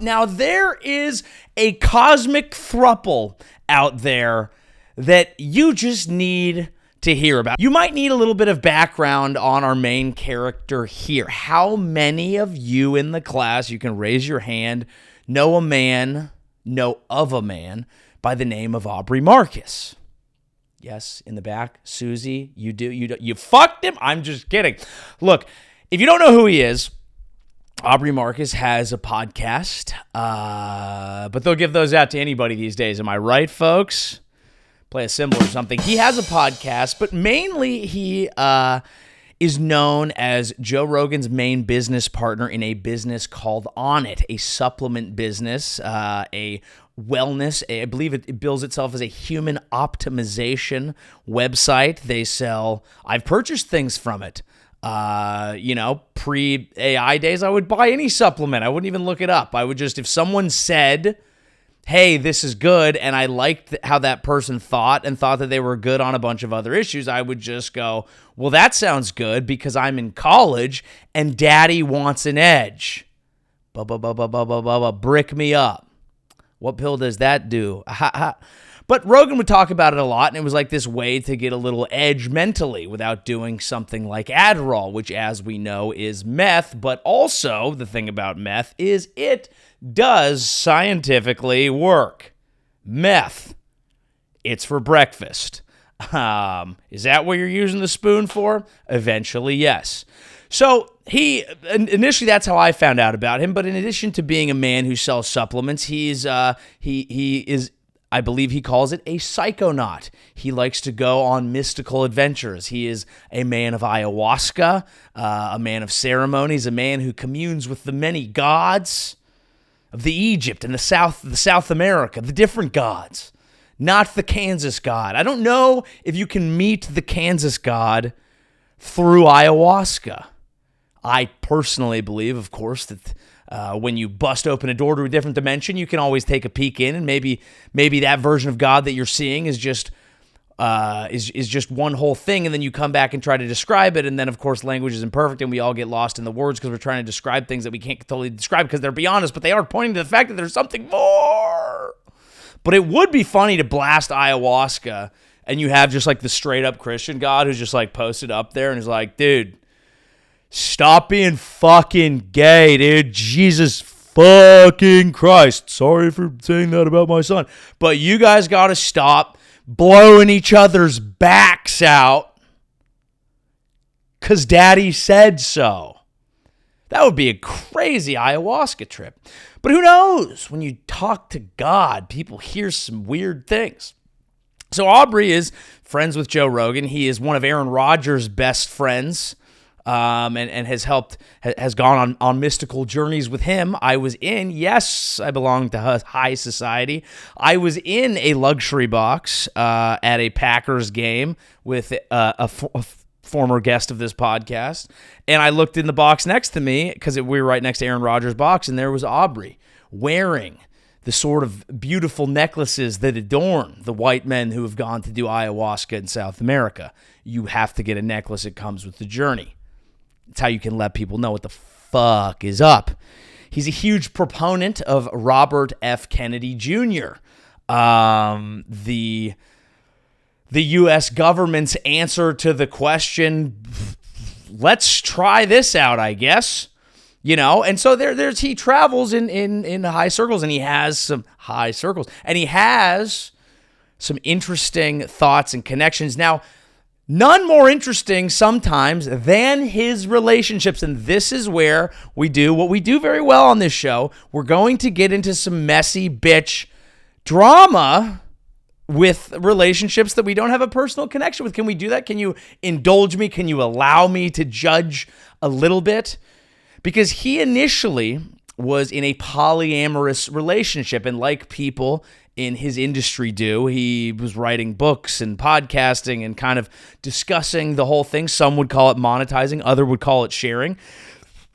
Now, there is a cosmic throuple out there that you just need to hear about. You might need a little bit of background on our main character here. How many of you in the class, you can raise your hand, know of a man by the name of Aubrey Marcus? Yes, in the back. Susie, you do. You fucked him? I'm just kidding. Look, if you don't know who he is, Aubrey Marcus has a podcast, but they'll give those out to anybody these days. Am I right, folks? Play a cymbal or something. He has a podcast, but mainly he is known as Joe Rogan's main business partner in a business called On It, a supplement business, a wellness. I believe it bills itself as a human optimization website. They sell, I've purchased things from it. Pre-AI days, I would buy any supplement. I wouldn't even look it up. I would just, if someone said, hey, this is good, and I liked how that person thought that they were good on a bunch of other issues, I would just go, well, that sounds good because I'm in college and daddy wants an edge. Brick me up. What pill does that do? But Rogan would talk about it a lot, and it was like this way to get a little edge mentally without doing something like Adderall, which, as we know, is meth. But also, the thing about meth is it does scientifically work. Meth. It's for breakfast. Is that what you're using the spoon for? Eventually, yes. So initially, that's how I found out about him. But in addition to being a man who sells supplements, he is, I believe he calls it a psychonaut. He likes to go on mystical adventures. He is a man of ayahuasca, a man of ceremonies, a man who communes with the many gods of the Egypt and the South America, the different gods, not the Kansas god. I don't know if you can meet the Kansas god through ayahuasca. I personally believe, of course, that when you bust open a door to a different dimension, you can always take a peek in, and maybe that version of God that you're seeing is just one whole thing, and then you come back and try to describe it, and then of course language is imperfect, and we all get lost in the words because we're trying to describe things that we can't totally describe because they're beyond us, but they are pointing to the fact that there's something more. But it would be funny to blast ayahuasca, and you have just like the straight up Christian God who's just like posted up there and is like, dude, stop being fucking gay, dude. Jesus fucking Christ. Sorry for saying that about my son. But you guys got to stop blowing each other's backs out because daddy said so. That would be a crazy ayahuasca trip. But who knows? When you talk to God, people hear some weird things. So Aubrey is friends with Joe Rogan. He is one of Aaron Rodgers' best friends. And has gone on mystical journeys with him. I belong to high society. I was in a luxury box at a Packers game with a former guest of this podcast, and I looked in the box next to me because we were right next to Aaron Rodgers' box, and there was Aubrey wearing the sort of beautiful necklaces that adorn the white men who have gone to do ayahuasca in South America. You have to get a necklace. It comes with the journey. It's how you can let people know what the fuck is up. He's a huge proponent of Robert F. Kennedy Jr., the U.S. government's answer to the question, let's try this out, I guess. And so he travels in high circles, and he has some high circles, and he has some interesting thoughts and connections. Now, none more interesting sometimes than his relationships. And this is where we do what we do very well on this show. We're going to get into some messy bitch drama with relationships that we don't have a personal connection with. Can we do that? Can you indulge me? Can you allow me to judge a little bit? Because he initially was in a polyamorous relationship, and like people in his industry do, he was writing books and podcasting and kind of discussing the whole thing. Some would call it monetizing, other would call it sharing,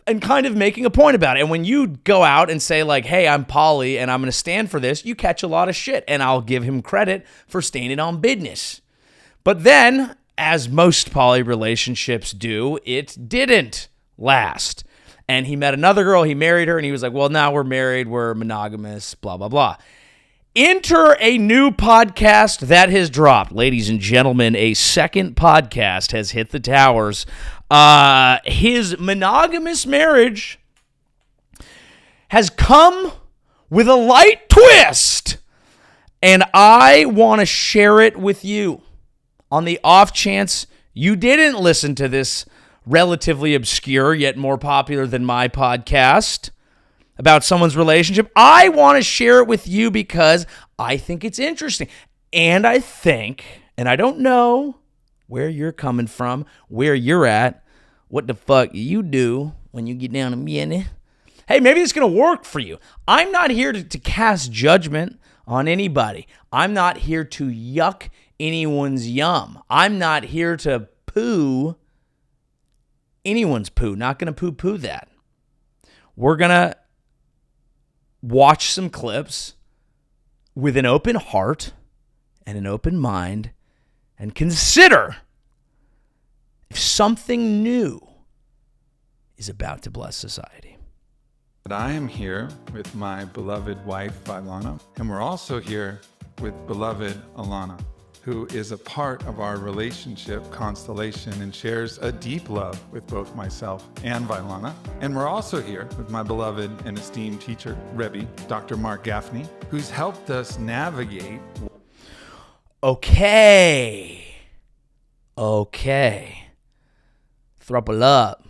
and kind of making a point about it. And when you go out and say like, hey, I'm poly and I'm going to stand for this, you catch a lot of shit, and I'll give him credit for standing on business. But then, as most poly relationships do, it didn't last. And he met another girl, he married her, and he was like, well, now we're married, we're monogamous, blah, blah, blah. Enter a new podcast that has dropped. Ladies and gentlemen, a second podcast has hit the towers. His monogamous marriage has come with a light twist, and I want to share it with you on the off chance you didn't listen to this relatively obscure yet more popular than my podcast about someone's relationship. I want to share it with you because I think it's interesting. And I think, and I don't know where you're coming from, where you're at, what the fuck you do when you get down to business. Hey, maybe it's going to work for you. I'm not here to cast judgment on anybody. I'm not here to yuck anyone's yum. I'm not here to poo anyone's poo. Not going to poo-poo that. We're going to watch some clips with an open heart and an open mind and consider if something new is about to bless society. But I am here with my beloved wife, Ilana, and we're also here with beloved Alana, who is a part of our relationship constellation and shares a deep love with both myself and Ilana. And we're also here with my beloved and esteemed teacher, Rebbe, Dr. Mark Gaffney, who's helped us navigate. Okay. Throuple up.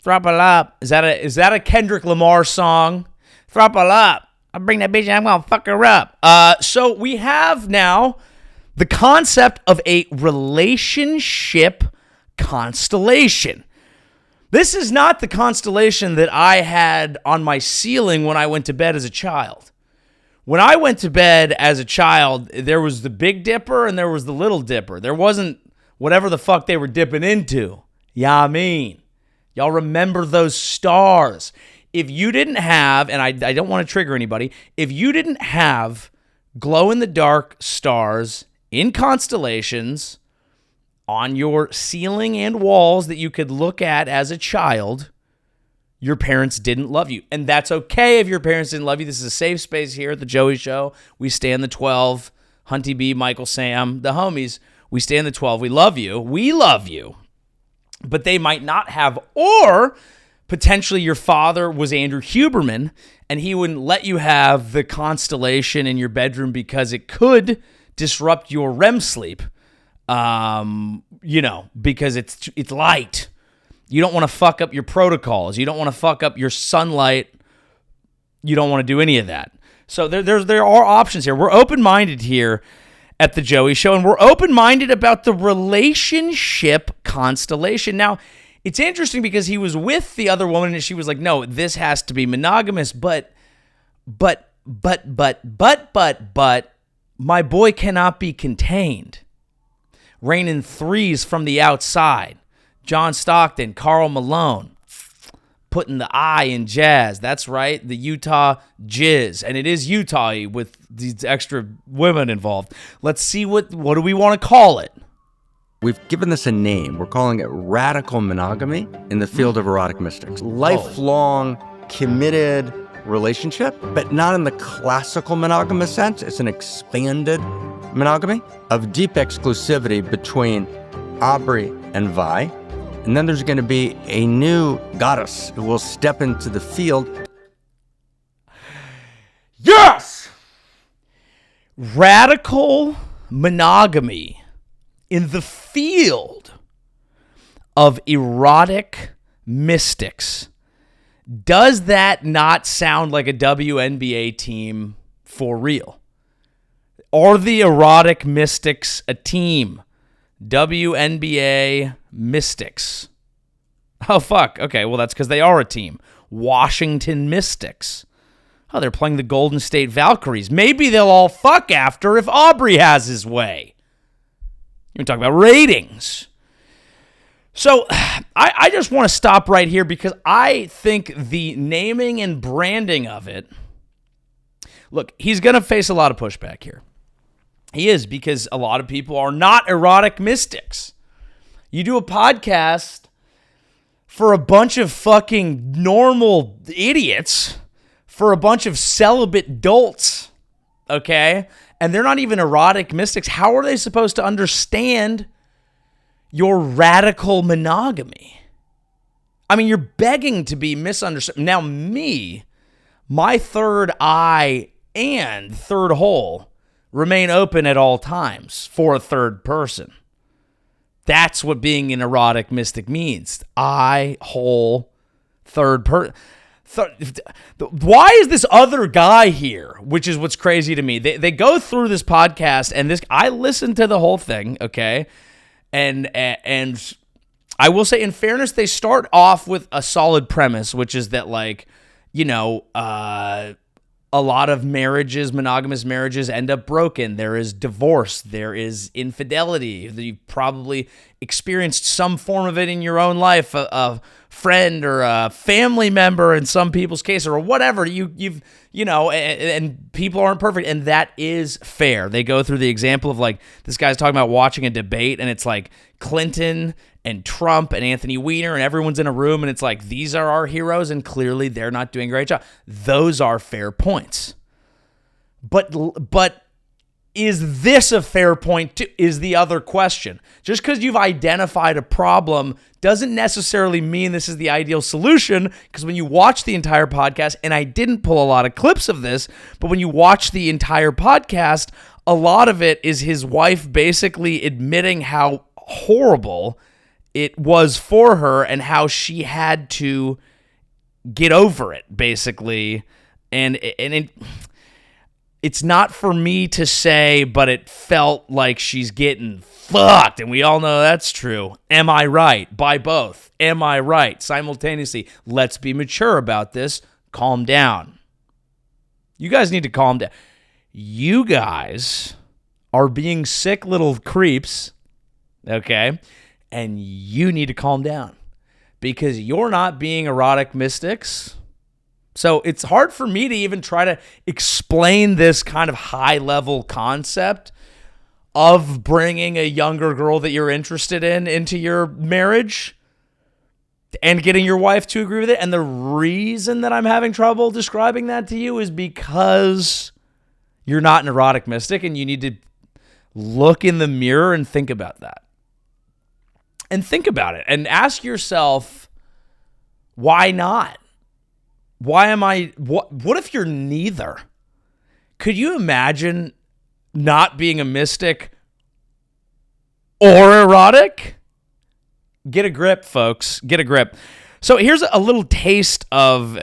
Throuple up. Is that a Kendrick Lamar song? Throuple up. I'll bring that bitch and I'm gonna fuck her up. So we have now the concept of a relationship constellation. This is not the constellation that I had on my ceiling when I went to bed as a child. When I went to bed as a child, there was the Big Dipper and there was the Little Dipper. There wasn't whatever the fuck they were dipping into. Yeah, I mean, y'all remember those stars. If you didn't have, and I don't want to trigger anybody, if you didn't have glow-in-the-dark stars in constellations on your ceiling and walls that you could look at as a child, your parents didn't love you. And that's okay if your parents didn't love you. This is a safe space here at the Joey Show. We stand the 12. Hunty B, Michael, Sam, the homies. We stand the 12. We love you. We love you. But they might not have, or potentially your father was Andrew Huberman and he wouldn't let you have the constellation in your bedroom because it could disrupt your REM sleep, because it's light. You don't want to fuck up your protocols. You don't want to fuck up your sunlight. You don't want to do any of that. So there are options here. We're open-minded here at the Joey Show, and we're open-minded about the relationship constellation. Now, it's interesting because he was with the other woman, and she was like, no, this has to be monogamous, but, my boy cannot be contained. Raining threes from the outside. John Stockton, Karl Malone, putting the I in jazz. That's right, the Utah Jizz. And it is Utah-y with these extra women involved. Let's see, what do we want to call it? We've given this a name. We're calling it radical monogamy in the field of erotic mystics. Lifelong, committed relationship, but not in the classical monogamous sense. It's an expanded monogamy of deep exclusivity between Aubrey and Vi. And then there's going to be a new goddess who will step into the field. Yes! Radical monogamy in the field of erotic mystics. Does that not sound like a WNBA team for real? Are the erotic mystics a team? WNBA Mystics. Oh, fuck. Okay, well, that's because they are a team. Washington Mystics. Oh, they're playing the Golden State Valkyries. Maybe they'll all fuck after if Aubrey has his way. You're talking about ratings. So I just want to stop right here because I think the naming and branding of it, look, he's going to face a lot of pushback here. He is, because a lot of people are not erotic mystics. You do a podcast for a bunch of fucking normal idiots, for a bunch of celibate dolts, okay? And they're not even erotic mystics. How are they supposed to understand your radical monogamy? I mean, you're begging to be misunderstood. Now, my third eye and third hole remain open at all times for a third person. That's what being an erotic mystic means. Eye, hole, third person. Why is this other guy here? Which is what's crazy to me. They go through this podcast, and I listened to the whole thing, okay? And I will say, in fairness, they start off with a solid premise, which is that, like, you know, a lot of marriages, monogamous marriages, end up broken. There is divorce. There is infidelity. You've probably experienced some form of it in your own life, a friend or a family member in some people's case, or whatever. You've and people aren't perfect, and that is fair. They go through the example of, like, this guy's talking about watching a debate, and it's like Clinton and Trump and Anthony Weiner, and everyone's in a room, and it's like, these are our heroes, and clearly they're not doing a great job. Those are fair points. But is this a fair point too, is the other question. Just because you've identified a problem doesn't necessarily mean this is the ideal solution, because when you watch the entire podcast, and I didn't pull a lot of clips of this, but when you watch the entire podcast, a lot of it is his wife basically admitting how horrible it was for her and how she had to get over it, basically. And it's not for me to say, but it felt like she's getting fucked, and we all know that's true. Am I right? By both. Am I right? Simultaneously. Let's be mature about this. Calm down. You guys need to calm down. You guys are being sick little creeps, okay? And you need to calm down, because you're not being erotic mystics. So it's hard for me to even try to explain this kind of high-level concept of bringing a younger girl that you're interested in into your marriage and getting your wife to agree with it. And the reason that I'm having trouble describing that to you is because you're not an erotic mystic, and you need to look in the mirror and think about that. And think about it and ask yourself, why not? Why am I, what if you're neither? Could you imagine not being a mystic or erotic? Get a grip, folks. Get a grip. So here's a little taste of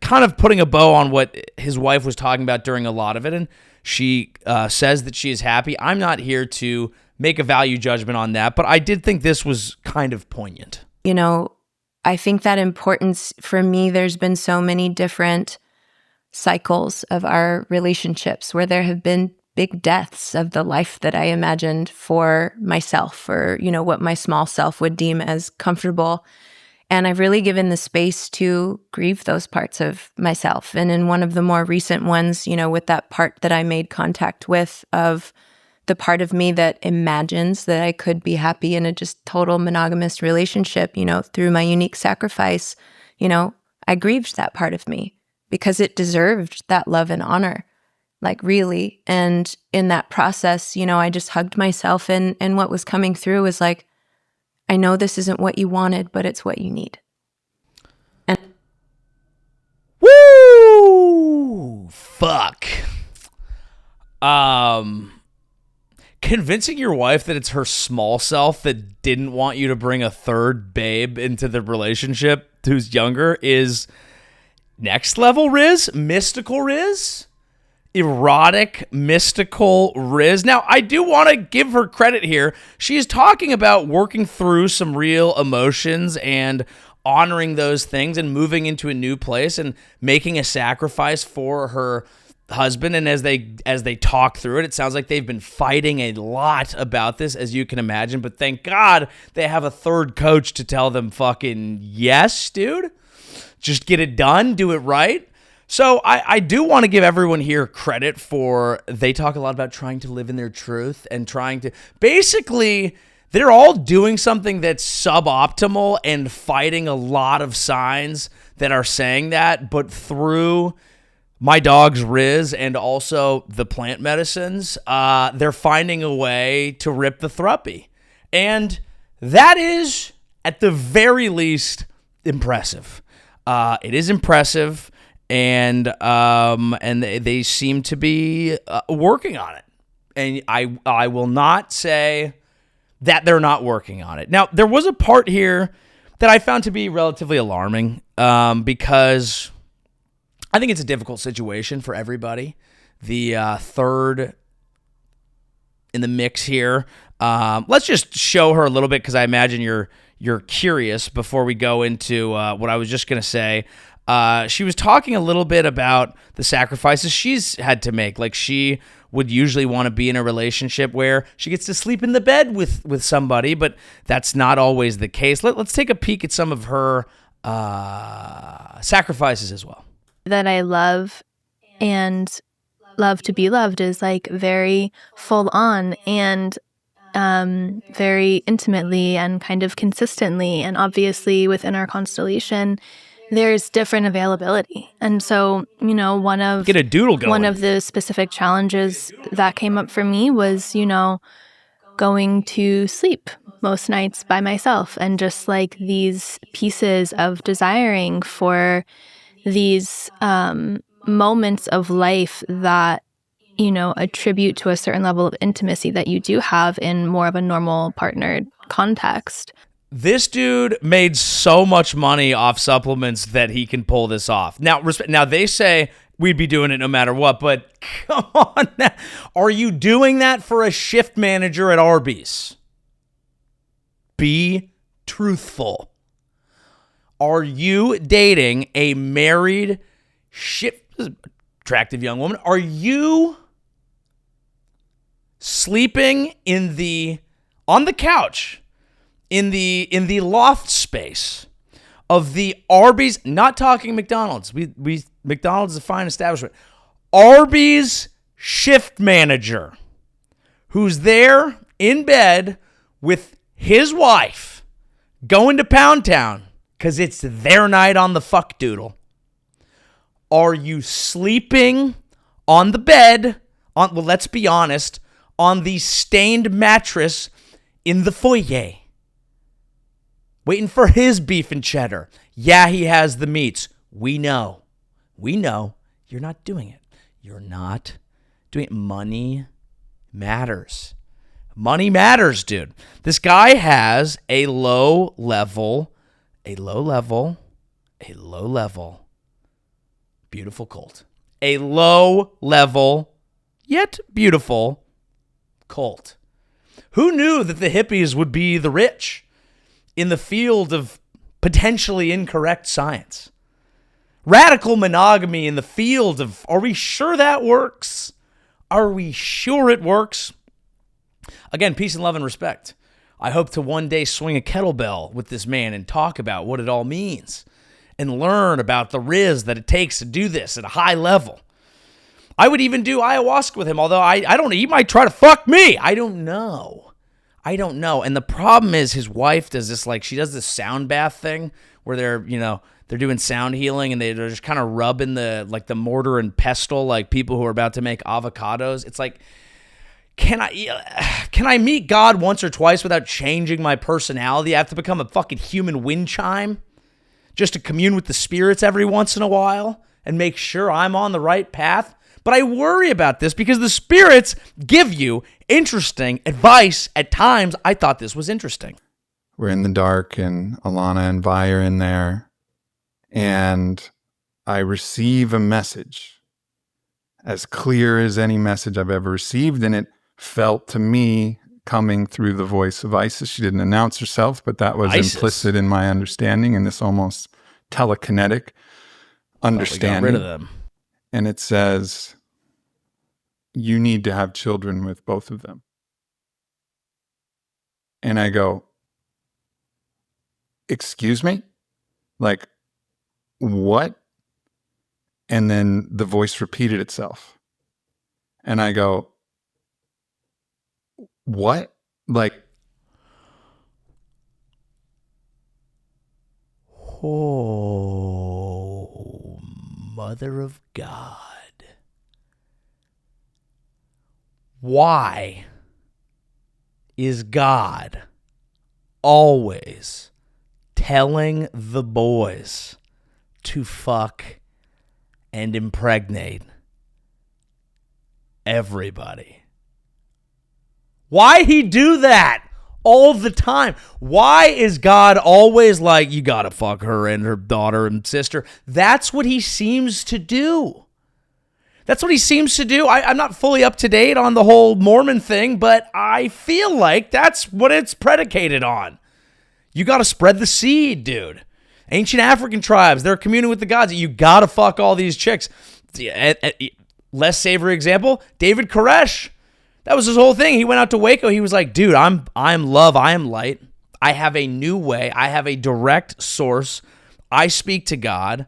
kind of putting a bow on what his wife was talking about during a lot of it. And she says that she is happy. I'm not here to make a value judgment on that, but I did think this was kind of poignant. You know, I think that importance for me, there's been so many different cycles of our relationships where there have been big deaths of the life that I imagined for myself, or, you know, what my small self would deem as comfortable. And I've really given the space to grieve those parts of myself. And in one of the more recent ones, you know, with that part that I made contact with of the part of me that imagines that I could be happy in a just total monogamous relationship, you know, through my unique sacrifice, you know, I grieved that part of me because it deserved that love and honor, like really. And in that process, you know, I just hugged myself, and what was coming through was like, I know this isn't what you wanted, but it's what you need. And woo! Fuck. Convincing your wife that it's her small self that didn't want you to bring a third babe into the relationship who's younger is next level Riz, mystical Riz, erotic, mystical Riz. Now, I do want to give her credit here. She is talking about working through some real emotions and honoring those things and moving into a new place and making a sacrifice for her husband. And as they talk through it, it sounds like they've been fighting a lot about this, as you can imagine, but thank God they have a third coach to tell them fucking yes, dude, just get it done, do it right. So I do want to give everyone here credit for, they talk a lot about trying to live in their truth and trying to, basically they're all doing something that's suboptimal and fighting a lot of signs that are saying that, but through my dog's Riz and also the plant medicines, they're finding a way to rip the thruppy. And that is, at the very least, impressive. It is impressive, and they seem to be working on it. And I will not say that they're not working on it. Now, there was a part here that I found to be relatively alarming because I think it's a difficult situation for everybody. The third in the mix here. Let's just show her a little bit because I imagine you're curious before we go into what I was just going to say. She was talking a little bit about the sacrifices she's had to make. Like, she would usually want to be in a relationship where she gets to sleep in the bed with somebody, but that's not always the case. Let's take a peek at some of her sacrifices as well. That I love and love to be loved is like very full on and very intimately and kind of consistently. And obviously within our constellation, there's different availability. And so, one of get a doodle going. One of the specific challenges that came up for me was, going to sleep most nights by myself, and just like these pieces of desiring for these moments of life that, attribute to a certain level of intimacy that you do have in more of a normal partnered context. This dude made so much money off supplements that he can pull this off. Now, they say we'd be doing it no matter what, but come on now. Are you doing that for a shift manager at Arby's? Be truthful. Are you dating a married, attractive young woman? Are you sleeping on the couch in the loft space of the Arby's? Not talking McDonald's. McDonald's is a fine establishment. Arby's shift manager who's there in bed with his wife going to Pound Town because it's their night on the fuck doodle. Are you sleeping on the bed, let's be honest, on the stained mattress in the foyer, waiting for his beef and cheddar? Yeah, he has the meats. We know. You're not doing it. You're not doing it. Money matters. Money matters, dude. This guy has a low level, beautiful cult. A low level, yet beautiful cult. Who knew that the hippies would be the rich in the field of potentially incorrect science? Radical monogamy in the field of, are we sure that works? Are we sure it works? Again, peace and love and respect. I hope to one day swing a kettlebell with this man and talk about what it all means and learn about the riz that it takes to do this at a high level. I would even do ayahuasca with him, although I don't, he might try to fuck me. I don't know. And the problem is his wife does this, like, she does this sound bath thing where they're doing sound healing and they're just kind of rubbing the mortar and pestle like people who are about to make avocados. It's like, can I meet God once or twice without changing my personality? I have to become a fucking human wind chime just to commune with the spirits every once in a while and make sure I'm on the right path. But I worry about this because the spirits give you interesting advice at times. I thought this was interesting. We're in the dark and Alana and Vi are in there, and I receive a message as clear as any message I've ever received, and it felt to me coming through the voice of Isis. She didn't announce herself, but that was implicit in my understanding, in this almost telekinetic understanding. We got rid of them. And it says, you need to have children with both of them. And I go, excuse me? Like, what? And then the voice repeated itself. And I go, what? Like, Oh, Mother of God. Why is God always telling the boys to fuck and impregnate everybody? Why he do that all the time? Why is God always like, you gotta fuck her and her daughter and sister? That's what he seems to do. That's what he seems to do. I'm not fully up to date on the whole Mormon thing, but I feel like that's what it's predicated on. You got to spread the seed, dude. Ancient African tribes, they're communing with the gods. You got to fuck all these chicks. Less savory example, David Koresh. That was his whole thing. He went out to Waco. He was like, dude, I'm love. I am light. I have a new way. I have a direct source. I speak to God,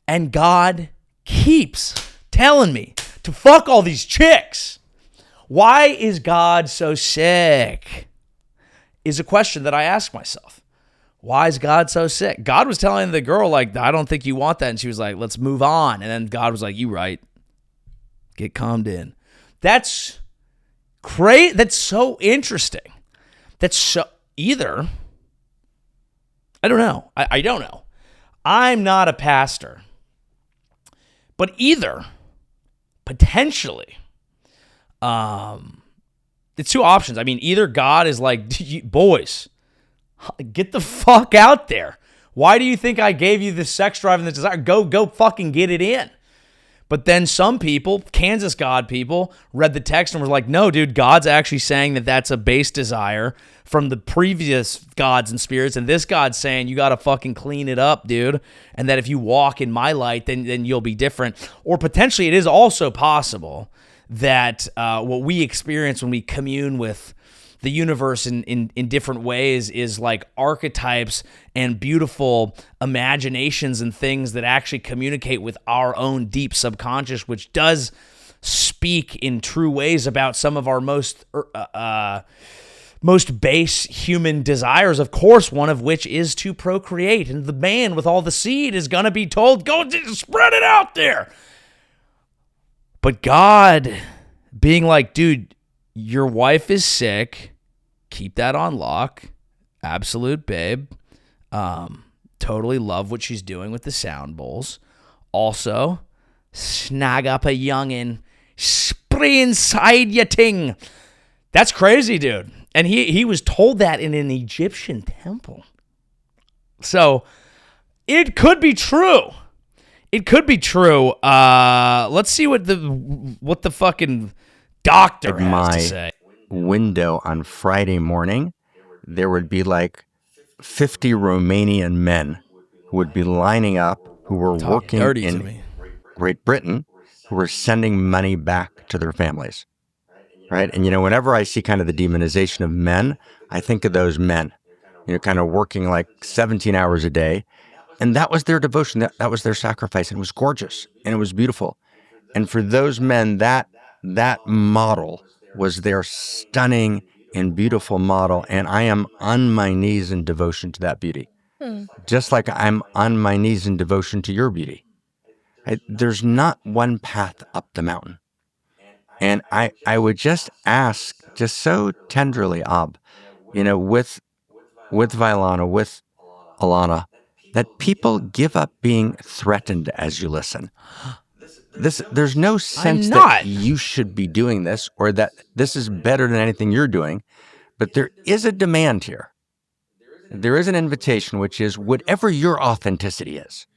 and God keeps telling me to fuck all these chicks. Why is God so sick? Is a question that I ask myself. Why is God so sick? God was telling the girl, like, I don't think you want that. And she was like, let's move on. And then God was like, you right. Get calmed in. That's great. That's so interesting. That's so either. I don't know. I don't know. I'm not a pastor. But either potentially, it's two options. I mean, either God is like, boys, get the fuck out there. Why do you think I gave you this sex drive and this desire? Go fucking get it in. But then some people, Kansas God people, read the text and were like, no, dude, God's actually saying that that's a base desire from the previous gods and spirits. And this God's saying you got to fucking clean it up, dude. And that if you walk in my light, then you'll be different. Or potentially it is also possible that what we experience when we commune with the universe in different ways is like archetypes and beautiful imaginations and things that actually communicate with our own deep subconscious, which does speak in true ways about some of our most base human desires, of course, one of which is to procreate. And the man with all the seed is going to be told, go spread it out there. But God being like, dude, your wife is sick. Keep that on lock. Absolute babe. Totally love what she's doing with the sound bowls. Also, snag up a youngin'. Spray inside your ting. That's crazy, dude. And he was told that in an Egyptian temple. So it could be true. It could be true. Let's see what the fucking doctor has to say. Window on Friday morning, there would be like 50 Romanian men who would be lining up, who were working in Great Britain, who were sending money back to their families, right? And, whenever I see kind of the demonization of men, I think of those men, kind of working like 17 hours a day. And that was their devotion. That was their sacrifice. And it was gorgeous and it was beautiful. And for those men, that model was their stunning and beautiful model. And I am on my knees in devotion to that beauty. Just like I'm on my knees in devotion to your beauty. There's not one path up the mountain. And I would just ask, just so tenderly, Ab, with Vailana, with Alana, that people give up being threatened as you listen. There's no sense that you should be doing this or that this is better than anything you're doing, but there is a demand here. There is an invitation, which is whatever your authenticity is,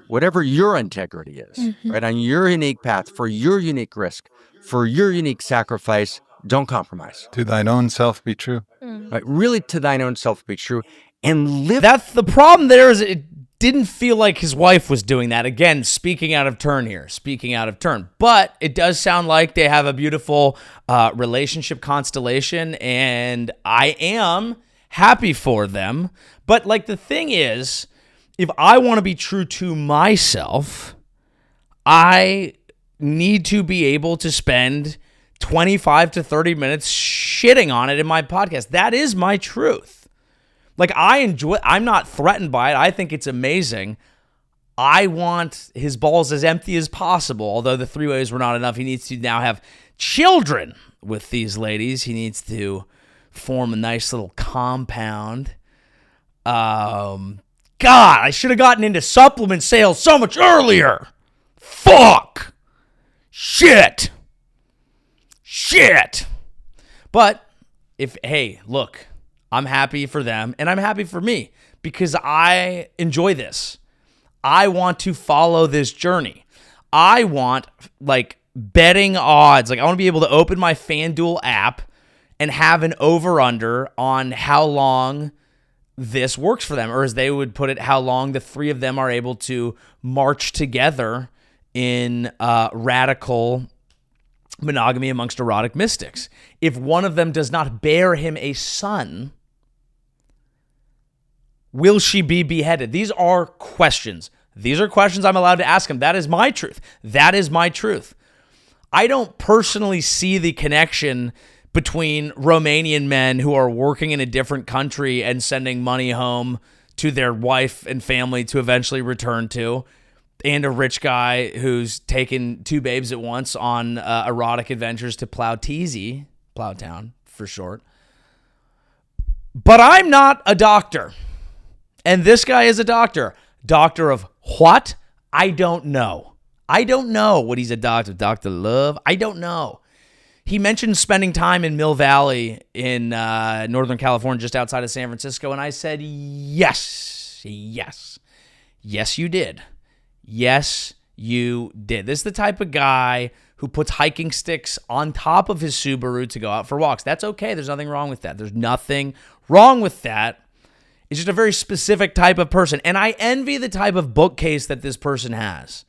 whatever your integrity is, right, on your unique path, for your unique risk, for your unique sacrifice, don't compromise. To thine own self be true. Right, really to thine own self be true and live. That's the problem there is it didn't feel like his wife was doing that. Again, speaking out of turn. But it does sound like they have a beautiful relationship constellation, and I am happy for them. But like the thing is, if I want to be true to myself, I need to be able to spend 25 to 30 minutes shitting on it in my podcast. That is my truth. Like, I'm not threatened by it. I think it's amazing. I want his balls as empty as possible. Although the 3-ways were not enough, he needs to now have children with these ladies. He needs to form a nice little compound. God, I should have gotten into supplement sales so much earlier. Fuck. Shit. But hey, look, I'm happy for them and I'm happy for me because I enjoy this. I want to follow this journey. I want, like, betting odds. Like, I want to be able to open my FanDuel app and have an over-under on how long this works for them, or as they would put it, how long the 3 of them are able to march together in radical monogamy amongst erotic mystics. If one of them does not bear him a son, will she be beheaded? These are questions. These are questions I'm allowed to ask him. That is my truth. I don't personally see the connection between Romanian men who are working in a different country and sending money home to their wife and family to eventually return to, and a rich guy who's taken 2 babes at once on erotic adventures to Plowtown for short. But I'm not a doctor. And this guy is a doctor. Doctor of what? I don't know. What he's a doctor. Dr. Love? I don't know. He mentioned spending time in Mill Valley in Northern California, just outside of San Francisco. And I said, yes. Yes, you did. Yes, you did. This is the type of guy who puts hiking sticks on top of his Subaru to go out for walks. That's okay. There's nothing wrong with that. It's just a very specific type of person. And I envy the type of bookcase that this person has.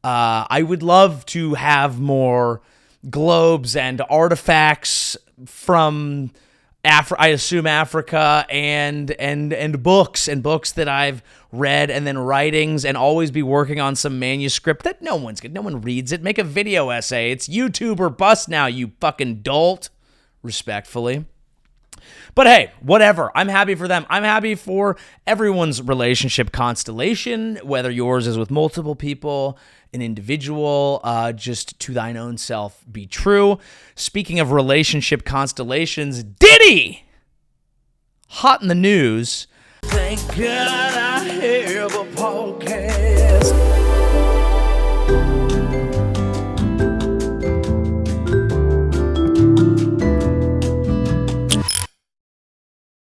I would love to have more globes and artifacts from I assume Africa and books that I've read, and then writings, and always be working on some manuscript that no one reads it. Make a video essay. It's YouTube or bust now, you fucking dolt. Respectfully. But hey, whatever. I'm happy for them. I'm happy for everyone's relationship constellation, whether yours is with multiple people, an individual, just to thine own self be true. Speaking of relationship constellations, Diddy! Hot in the news. Thank God I have a podcast.